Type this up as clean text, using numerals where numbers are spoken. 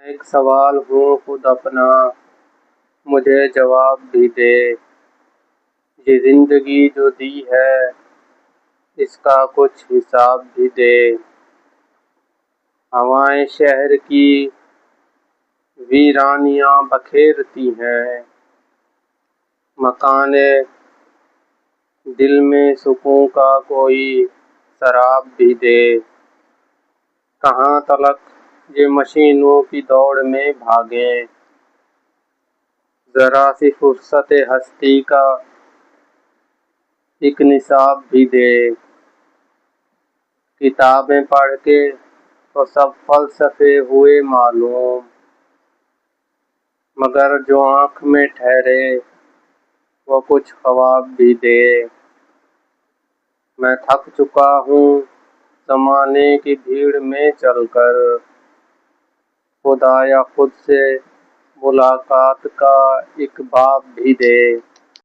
ایک سوال ہوں خود اپنا، مجھے جواب بھی دے۔ یہ زندگی جو دی ہے اس کا کچھ حساب بھی دے۔ ہوائیں شہر کی ویرانیاں بکھیرتی ہیں، مکان دل میں سکون کا کوئی سراب بھی دے۔ کہاں تلک یہ مشینوں کی دوڑ میں بھاگیں، ذرا سی فرصت ہستی کا ایک نصاب بھی دے۔ کتابیں پڑھ کے تو سب فلسفے ہوئے معلوم، مگر جو آنکھ میں ٹھہرے وہ کچھ خواب بھی دے۔ میں تھک چکا ہوں زمانے کی بھیڑ میں چل کر، خدا یا خود سے ملاقات کا ایک باب بھی دے۔